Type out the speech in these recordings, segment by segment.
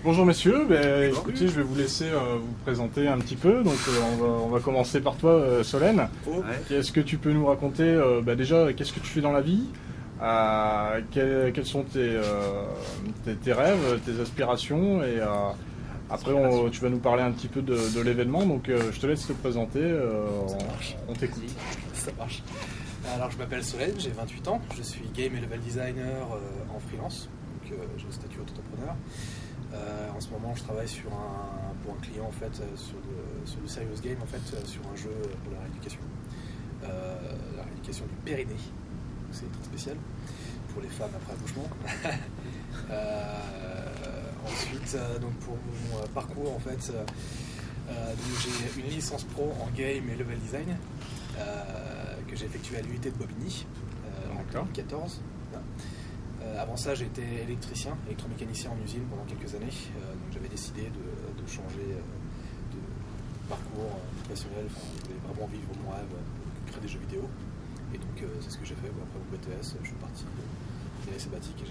Bonjour messieurs, écoutez, je vais vous laisser vous présenter un petit peu. Donc on va commencer par toi, Solène. Est-ce que tu peux nous raconter déjà qu'est-ce que tu fais dans la vie, quels sont tes rêves, tes aspirations et après tu vas nous parler un petit peu de l'événement. Donc je te laisse te présenter, on t'écoute. Ça marche. Alors je m'appelle Solène, j'ai 28 ans, je suis game et level designer en freelance, donc j'ai le statut auto-entrepreneur. En ce moment, je travaille pour un client en fait sur du serious game en fait, sur un jeu pour la rééducation du périnée. C'est très spécial pour les femmes après accouchement. Ensuite, donc pour mon parcours en fait, j'ai une licence pro en game et level design que j'ai effectuée à l'UIT de Bobigny en 2014. Avant ça, j'étais électromécanicien en usine pendant quelques années, donc j'avais décidé de changer de parcours professionnel, je voulais vraiment vivre mon rêve, créer des jeux vidéo, et donc c'est ce que j'ai fait. Après mon BTS, je suis parti de l'année sabbatique et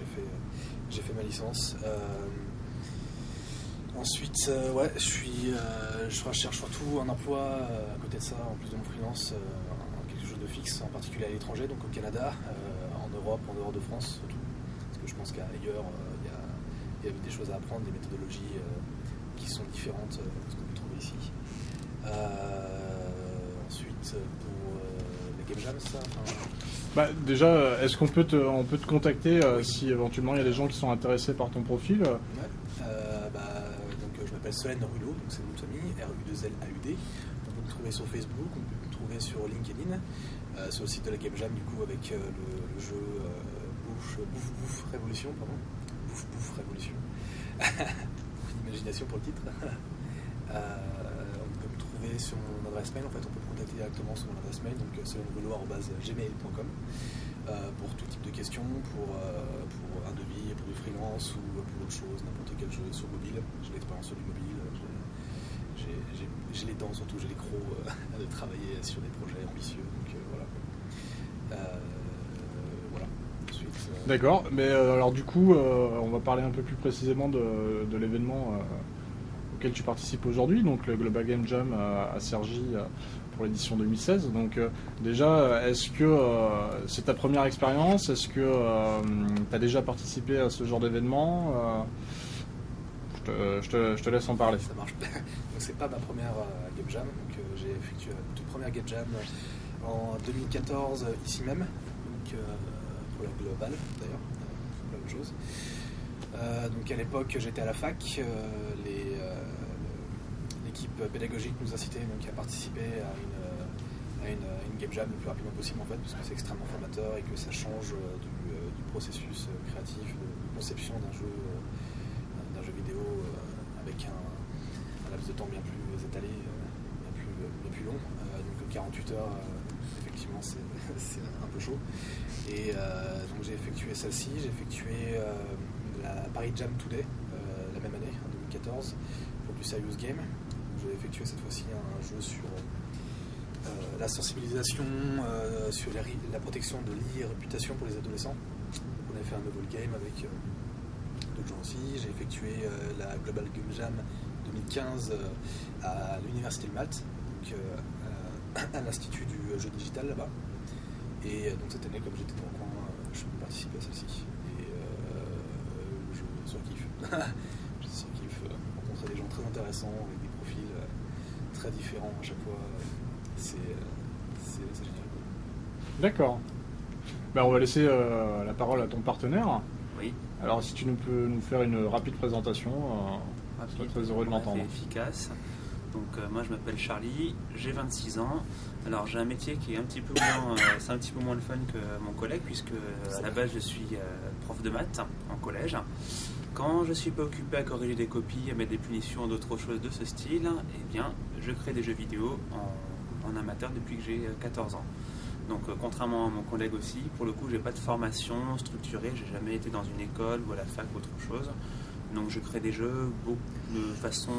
j'ai fait ma licence. Ensuite, je recherche surtout un emploi à côté de ça, en plus de mon freelance, quelque chose de fixe, en particulier à l'étranger, donc au Canada, en Europe, en dehors de France surtout. Je pense qu'ailleurs, il y a des choses à apprendre, des méthodologies qui sont différentes de ce qu'on peut trouver ici. Ensuite, pour les Game Jam, ça déjà, est-ce qu'on peut te contacter si éventuellement il y a des gens qui sont intéressés par ton profil donc, je m'appelle Solène Rulot, donc c'est mon nom de famille, R-U-2-L-A-U-D. On peut me trouver sur Facebook, on peut me trouver sur LinkedIn, sur le site de la Game Jam, du coup, avec le jeu. Bouffe Révolution, pardon. Bouffe Révolution. Imagination pour le titre. On peut me trouver sur mon adresse mail, en fait, on peut me contacter directement sur mon adresse mail, donc solenrelo@gmail.com, pour tout type de questions, pour un devis, pour du freelance ou pour autre chose, n'importe quel jeu sur mobile. J'ai l'expérience sur du mobile, j'ai les dents surtout, j'ai les crocs de travailler sur des projets ambitieux, donc voilà. D'accord, mais alors du coup, on va parler un peu plus précisément de l'événement auquel tu participes aujourd'hui, donc le Global Game Jam à Cergy pour l'édition 2016. Donc déjà, est-ce que c'est ta première expérience? Est-ce que tu as déjà participé à ce genre d'événement? Je te laisse en parler. Ça marche. Donc c'est pas ma première Game Jam, donc j'ai effectué la toute première Game Jam en 2014 ici même. Donc, pour la globale d'ailleurs, la même chose. Donc à l'époque j'étais à la fac, l'équipe pédagogique nous incitait donc à participer à une game jam le plus rapidement possible en fait, parce que c'est extrêmement formateur et que ça change du processus créatif de conception d'un jeu vidéo avec un laps de temps bien plus étalé, bien plus long. Donc 48 heures, effectivement c'est un peu chaud. Et donc j'ai effectué celle-ci, j'ai effectué la Paris Jam Today la même année, en 2014, pour du Serious Game. J'ai effectué cette fois-ci un jeu sur la sensibilisation, sur la protection de l'e-réputation pour les adolescents. Donc on avait fait un novel game avec d'autres gens aussi. J'ai effectué la Global Game Jam 2015 à l'Université de Malte, donc à l'Institut du jeu digital là-bas. Et donc cette année, comme j'étais dans le coin, je peux participer à celle-ci. Et je surkiffe. Je surkiffe rencontrer des gens très intéressants, avec des profils très différents à chaque fois. C'est génial. D'accord. On va laisser la parole à ton partenaire. Oui. Alors si tu peux nous faire une rapide présentation, je serais très heureux de l'entendre. Efficace. Donc moi je m'appelle Charlie, j'ai 26 ans. Alors j'ai un métier qui est un petit peu moins, c'est un petit peu moins le fun que mon collègue, puisque à la base je suis prof de maths en collège. Quand je suis pas occupé à corriger des copies, à mettre des punitions, d'autres choses de ce style, eh bien je crée des jeux vidéo en amateur depuis que j'ai 14 ans. Donc contrairement à mon collègue aussi, pour le coup j'ai pas de formation structurée, j'ai jamais été dans une école ou à la fac ou autre chose. Donc je crée des jeux de façon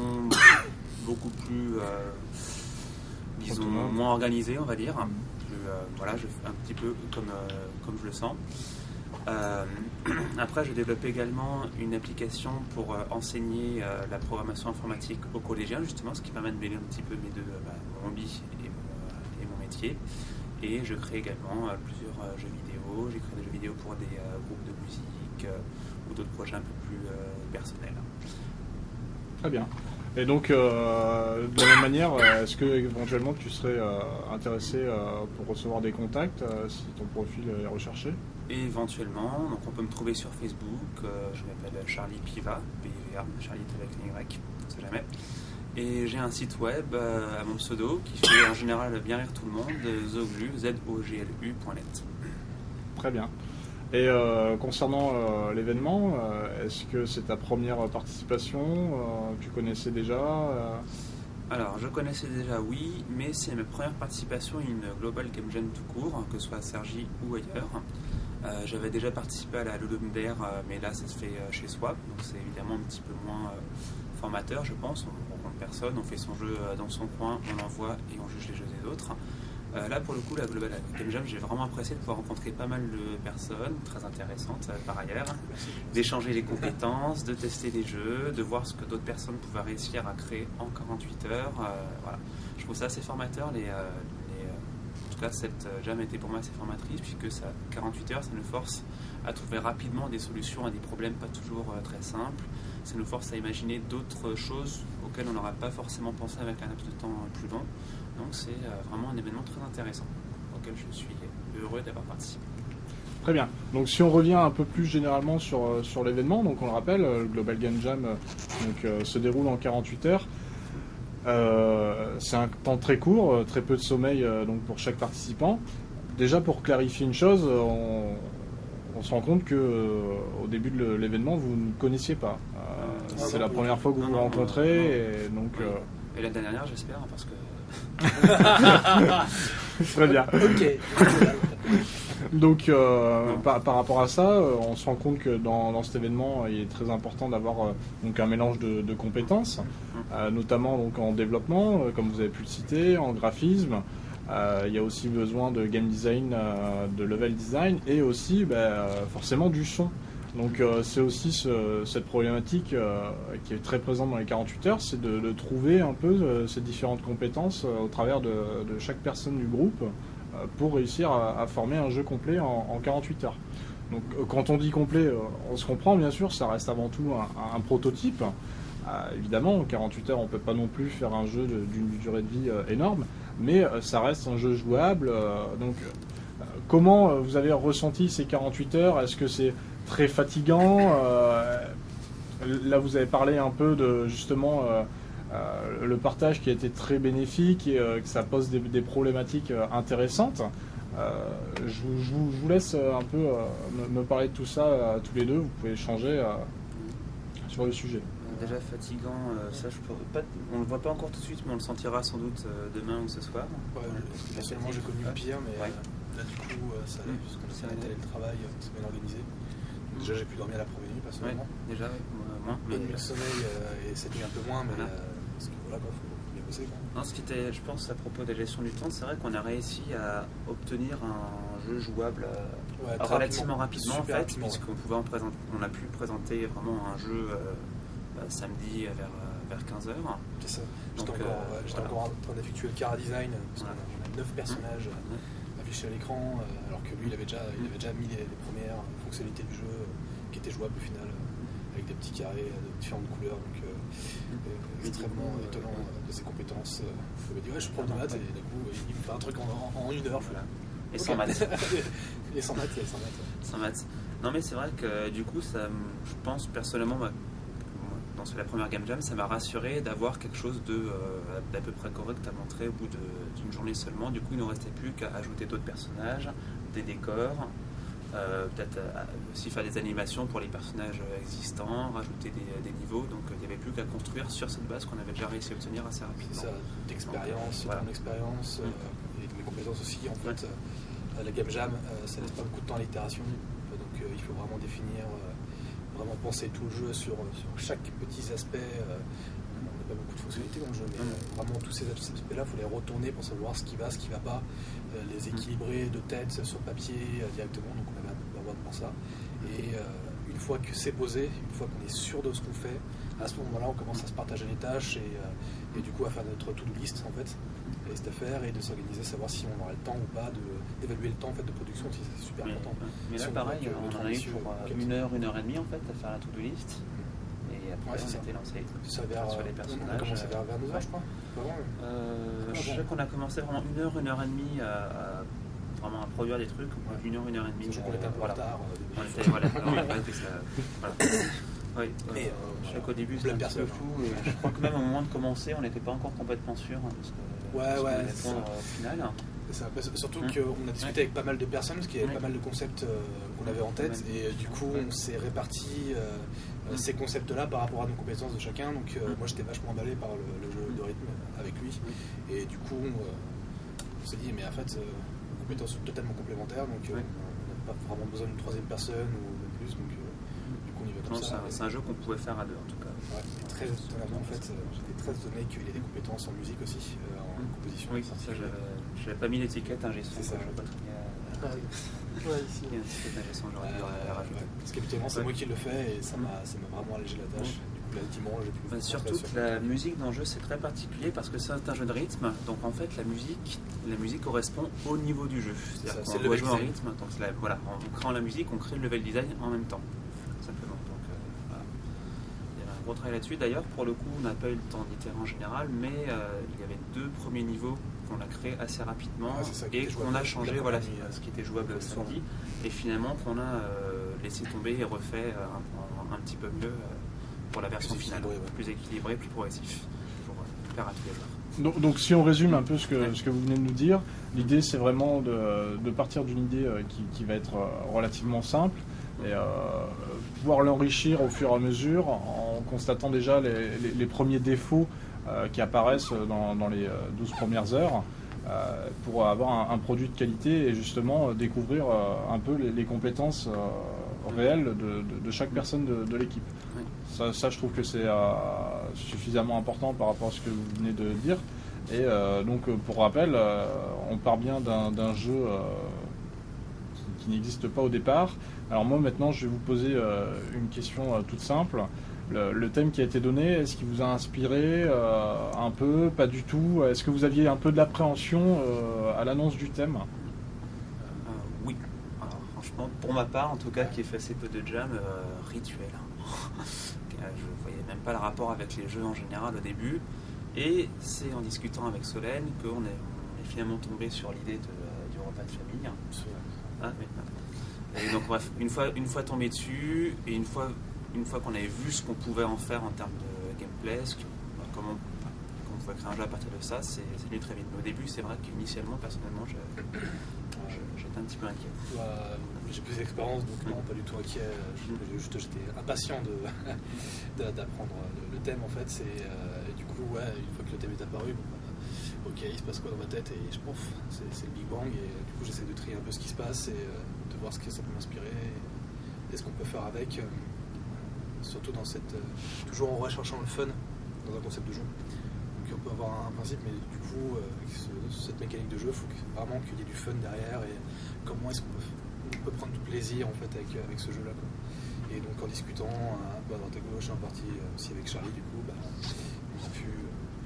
beaucoup plus, disons, moins organisée, on va dire. Je fais un petit peu comme je le sens. Après, je développe également une application pour enseigner la programmation informatique aux collégiens, justement, ce qui permet de mêler un petit peu mes deux, mon hobby et mon métier. Et je crée également plusieurs jeux vidéo. J'ai créé des jeux vidéo pour des groupes de musique ou d'autres projets un peu plus personnels. Très bien. Et donc, de la même manière, est-ce que éventuellement tu serais intéressé pour recevoir des contacts si ton profil est recherché? Et éventuellement, donc on peut me trouver sur Facebook. Je m'appelle Charlie Piva, P-I-V-A, Charlie avec un Y, on ne sait jamais. Et j'ai un site web à mon pseudo qui fait en général bien rire tout le monde, zoglu.net. Très bien. Et concernant l'événement, est-ce que c'est ta première participation? Tu connaissais déjà Alors, je connaissais déjà, oui, mais c'est ma première participation à une Global Game Jam tout court, que ce soit à Cergy ou ailleurs. J'avais déjà participé à la Ludum-Dare, mais là, ça se fait chez soi, donc c'est évidemment un petit peu moins formateur, je pense. On rencontre personne, on fait son jeu dans son coin, on l'envoie et on juge les jeux des autres. Là, pour le coup, la Global Game Jam, j'ai vraiment apprécié de pouvoir rencontrer pas mal de personnes, très intéressantes par ailleurs, d'échanger les compétences, de tester des jeux, de voir ce que d'autres personnes pouvaient réussir à créer en 48 heures. Voilà. Je trouve ça assez formateur. En tout cas, cette jam était pour moi assez formatrice, puisque 48 heures, ça nous force à trouver rapidement des solutions à des problèmes pas toujours très simples. Ça nous force à imaginer d'autres choses auxquelles on n'aura pas forcément pensé avec un laps de temps plus long. Donc c'est vraiment un événement très intéressant auquel je suis heureux d'avoir participé. Très bien. Donc si on revient un peu plus généralement sur l'événement, donc on le rappelle, le Global Game Jam se déroule en 48 heures. C'est un temps très court, très peu de sommeil donc pour chaque participant. Déjà pour clarifier une chose, on se rend compte que au début de l'événement vous ne connaissiez pas. C'est la première fois que vous vous rencontrez. Et donc, et la dernière j'espère parce que... Très bien. Ok. Donc par rapport à ça, on se rend compte que dans cet événement, il est très important d'avoir donc un mélange de compétences, notamment donc en développement, comme vous avez pu le citer, en graphisme. Il y a aussi besoin de game design, de level design et aussi forcément du son. Donc c'est aussi cette problématique qui est très présente dans les 48 heures, c'est de trouver un peu ces différentes compétences au travers de chaque personne du groupe pour réussir à former un jeu complet en 48 heures. Donc quand on dit complet, on se comprend bien sûr, ça reste avant tout un prototype. Évidemment, en 48 heures, on ne peut pas non plus faire un jeu d'une durée de vie énorme, mais ça reste un jeu jouable. Donc comment vous avez ressenti ces 48 heures? Est-ce que c'est très fatigant? Là, vous avez parlé un peu de justement le partage qui a été très bénéfique et que ça pose des problématiques intéressantes. Je vous laisse un peu me parler de tout ça tous les deux. Vous pouvez échanger sur le sujet. Déjà fatigant, ça on le voit pas encore tout de suite, mais on le sentira sans doute demain ou ce soir. Ouais, personnellement j'ai connu le pire, mais là du coup ça allait, puisqu'on a bien étalé le travail, c'est bien organisé. Déjà j'ai pu dormir la première nuit personnellement. Ouais, déjà moins. Une nuit de sommeil et cette nuit un peu moins, mais parce que voilà, faut bien bosser quoi. Non, ce qui était, je pense, à propos de la gestion du temps, c'est vrai qu'on a réussi à obtenir un jeu jouable relativement rapidement en fait, puisqu'on pouvait on a pu présenter vraiment un jeu samedi vers 15h. C'est ça. J'étais encore en train d'effectuer le cara design, parce qu'on a 9 personnages affichés à l'écran, alors que lui il avait déjà mis les premières fonctionnalités du jeu qui étaient jouables au final, avec des petits carrés de différentes couleurs, donc extrêmement étonnant de ses compétences. Il m'a dit ouais, je suis prof de maths, et du coup il me fait un truc en une heure. Et sans maths. Et sans maths. Sans maths. Non mais c'est vrai que du coup, ça, je pense personnellement, dans la première Game Jam, ça m'a rassuré d'avoir quelque chose d'à peu près correct à montrer au bout d'une journée seulement. Du coup, il ne nous restait plus qu'à ajouter d'autres personnages, des décors, peut-être aussi faire des animations pour les personnages existants, rajouter des niveaux. Donc il n'y avait plus qu'à construire sur cette base qu'on avait déjà réussi à obtenir assez rapidement. C'est ça, d'expérience, ton expérience et de mes compétences aussi. En fait, la Game Jam, ça laisse pas beaucoup de temps à l'itération. Donc il faut vraiment définir, vraiment penser tout le jeu sur chaque petit aspect. On n'a pas beaucoup de fonctionnalités dans le jeu, mais vraiment tous ces aspects-là, il faut les retourner pour savoir ce qui va pas, les équilibrer de tête sur papier directement. Donc on va avoir mode pour ça. Et une fois que c'est posé, une fois qu'on est sûr de ce qu'on fait, à ce moment-là, on commence à se partager les tâches et du coup à faire notre to-do list en fait, les listes à faire et de s'organiser, savoir si on aura le temps ou pas, d'évaluer le temps en fait, de production, c'est super important. Mais là, Si pareil, on en a eu pour une heure et demie en fait à faire la to-do list. Et après, on s'était lancé ça sur les personnages. On a commencé vers 2h, je crois. Je sais qu'on a commencé vraiment une heure et demie à vraiment à produire des trucs. Une heure et demie. Je crois qu'on était un peu en retard. Oui, mais je sais qu'au début c'était un petit peu flou et je crois que même au moment de commencer on n'était pas encore complètement sûr parce que au final. C'est ça. Surtout qu'on a discuté avec pas mal de personnes parce qu'il y avait pas mal de concepts qu'on avait en tête et du coup on s'est réparti ces concepts-là par rapport à nos compétences de chacun. Donc moi j'étais vachement emballé par le jeu de rythme avec lui et du coup on s'est dit mais en fait compétences totalement complémentaires donc on n'a pas vraiment besoin d'une troisième personne ou même plus donc on y va comme ça. C'est un jeu qu'on pouvait faire à deux en tout cas. Et très étonnamment en fait j'étais très étonné qu'il ait des compétences en musique aussi en composition. Oui, ça j'avais pas mis l'étiquette ingé son. C'est ça. Je pas très ici. Il y a une étiquette ingé son, j'aurais dû la rajouter. Parce qu'habituellement c'est moi qui le fais et ça m'a vraiment allégé la tâche. Du coup là dimanche j'ai pu surtout que la musique dans le jeu c'est très particulier parce que c'est un jeu de rythme, donc en fait la musique correspond au niveau du jeu. C'est-à-dire qu'on doit jouer en rythme, donc voilà, en créant la musique on crée le level design en même temps. Simplement. Donc, voilà. Il y avait un gros travail là-dessus. D'ailleurs, pour le coup, on n'a pas eu le temps d'itérer en général, mais il y avait 2 premiers niveaux qu'on a créés assez rapidement et qu'on a changé, ce qui était jouable samedi, et finalement qu'on a laissé tomber et refait un petit peu mieux pour la version finale, plus équilibré, plus progressif, pour faire à tous les joueurs. Donc si on résume un peu ce que vous venez de nous dire, l'idée c'est vraiment de partir d'une idée qui va être relativement simple et pouvoir l'enrichir au fur et à mesure en constatant déjà les premiers défauts qui apparaissent dans les 12 premières heures pour avoir un produit de qualité et justement découvrir un peu les compétences réelles de chaque personne de l'équipe. Oui. Ça, je trouve que c'est suffisamment important par rapport à ce que vous venez de dire. Et donc, pour rappel, on part bien d'un jeu qui n'existe pas au départ. Alors moi, maintenant, je vais vous poser une question toute simple. Le thème qui a été donné, est-ce qu'il vous a inspiré un peu, pas du tout? Est-ce que vous aviez un peu de l'appréhension à l'annonce du thème? Oui. Alors, franchement, pour ma part, en tout cas, qui ai fait assez peu de jam, rituel. Je voyais même pas le rapport avec les jeux en général au début. Et c'est en discutant avec Solène qu'on est finalement tombé sur l'idée du repas de famille. Et donc bref, une fois tombé dessus, et une fois qu'on avait vu ce qu'on pouvait en faire en termes de gameplay, comment on pouvait créer un jeu à partir de ça, c'est venu très vite. Mais au début, c'est vrai qu'initialement, personnellement, j'étais un petit peu inquiet. J'ai plus d'expérience, donc non, pas du tout inquiet. J'étais impatient d'apprendre le thème en fait. Et du coup, une fois que le thème est apparu, ok, il se passe quoi dans ma tête et je pense c'est le Big Bang et du coup j'essaie de trier un peu ce qui se passe et de voir ce que ça peut m'inspirer et ce qu'on peut faire avec. Surtout dans toujours en recherchant le fun dans un concept de jeu. Donc on peut avoir un principe, mais du coup, avec cette mécanique de jeu, il faut vraiment qu'il y ait du fun derrière et comment est-ce qu'on peut prendre du plaisir en fait avec ce jeu-là. Et donc en discutant un peu à droite à gauche, en partie aussi avec Charlie, du coup, on a pu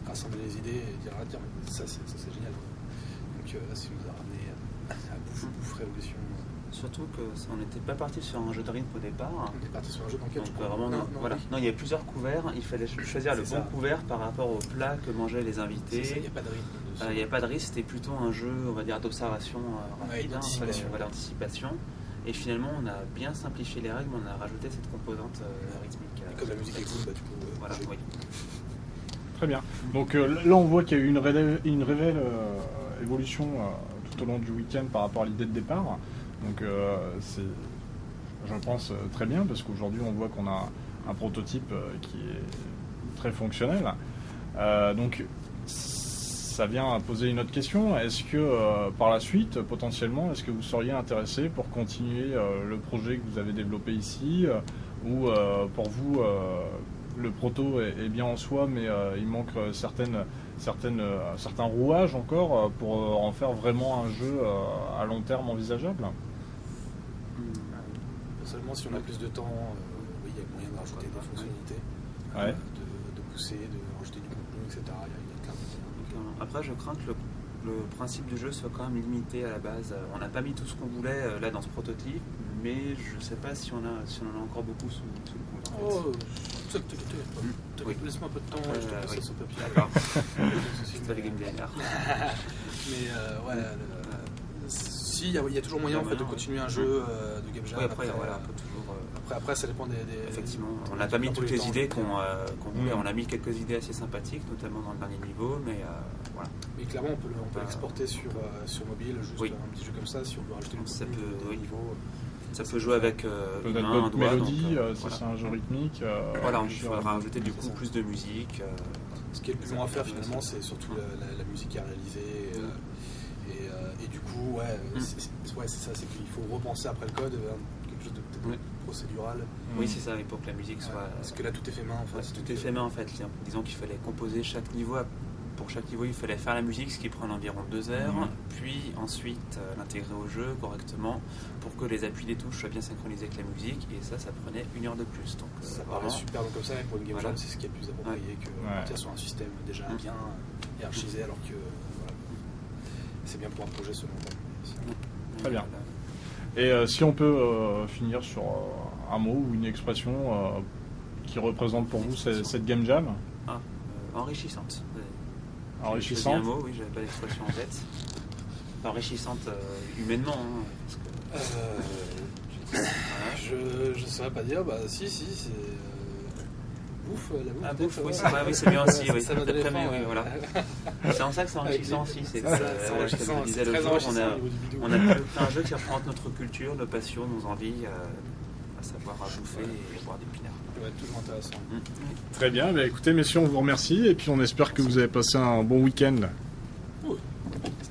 rassembler les idées et dire ça c'est génial. Donc là, ça nous a ramené à Bouffe Révolution. Surtout qu'on n'était pas parti sur un jeu de rythme au départ. On est parti sur un jeu d'enquête. Non, il y avait plusieurs couverts. Il fallait choisir le bon couvert par rapport au plat que mangeaient les invités. Il n'y a pas de rythme. Il n'y a pas de rythme. C'était plutôt un jeu, on va dire, d'observation rapide, d'anticipation. Et finalement, on a bien simplifié les règles, mais on a rajouté cette composante rythmique. Et comme la musique est cool, du coup. Voilà, oui. Très bien. Donc là, on voit qu'il y a eu une réelle évolution tout au long du week-end par rapport à l'idée de départ. Donc c'est, je pense, très bien parce qu'aujourd'hui on voit qu'on a un prototype qui est très fonctionnel. Donc ça vient à poser une autre question. Est-ce que par la suite, potentiellement, est-ce que vous seriez intéressé pour continuer le projet que vous avez développé ici ou pour vous le proto est bien en soi mais il manque certains rouages encore pour en faire vraiment un jeu à long terme envisageable? Seulement si on a plus de temps, oui, il y a moyen de rajouter des fonctionnalités, Ouais. de pousser, de rajouter du contenu, etc. Il y a clairement moyen. Après, je crains que le principe du jeu soit quand même limité à la base. On n'a pas mis tout ce qu'on voulait là dans ce prototype, mais je ne sais pas si on en a encore beaucoup sous le coude. En fait. Oui. Laisse-moi un peu de temps, je te passe ça sur papier. D'accord. C'est pas les game designers. Mais ouais, si, il y a toujours moyen en fait, de continuer un jeu de game jam. Oui, après, voilà, on peut toujours. Après, ça dépend des. Effectivement, on n'a pas mis toutes les idées qu'on voulait. On a mis quelques idées assez sympathiques, notamment dans le dernier niveau, mais voilà. Mais clairement, on peut l'exporter sur mobile, juste un petit jeu comme ça, si on veut rajouter le niveau. Ça peut jouer avec une peut-être main, un d'autres doigt. mélodies, Donc, si c'est un jeu rythmique. Voilà, on faudra rajouter du coup plus de musique. Ce qui est le plus long à faire finalement, c'est surtout la musique à réaliser. Et du coup, c'est ça, c'est qu'il faut repenser après le code quelque chose de peut-être procédural. Oui, c'est ça, et pour que la musique soit. Parce que là, tout est fait main en fait. Tout est fait main en fait. Disons qu'il fallait composer chaque niveau. Pour chaque niveau, il fallait faire la musique, ce qui prend environ 2 heures, puis ensuite l'intégrer au jeu correctement pour que les appuis des touches soient bien synchronisés avec la musique, et ça prenait 1 heure de plus. Donc, ça paraît super long comme ça, mais pour une game jam, c'est ce qui est plus approprié que partir sur un système déjà bien hiérarchisé, alors que c'est bien pour un projet selon moi. Très bien. Et si on peut finir sur un mot ou une expression qui représente pour vous cette game jam. Enrichissante. Enrichissante. Un mot, oui, j'avais pas d'expression en tête. Enrichissante humainement. Je saurais pas dire, si, c'est. Bouffe, la bouffe. Ah, bouffe, oui, c'est vrai, oui, c'est bien aussi. Oui. Ça m'a donné faim, oui, voilà. C'est en ça que c'est enrichissant aussi. C'est enrichissant, comme je disais l'autre jour, on a fait un jeu qui représente notre culture, nos passions, nos envies, à savoir à bouffer et boire des pinards. Ouais, toujours intéressant. Très bien, écoutez messieurs, on vous remercie et puis on espère que vous avez passé un bon week-end.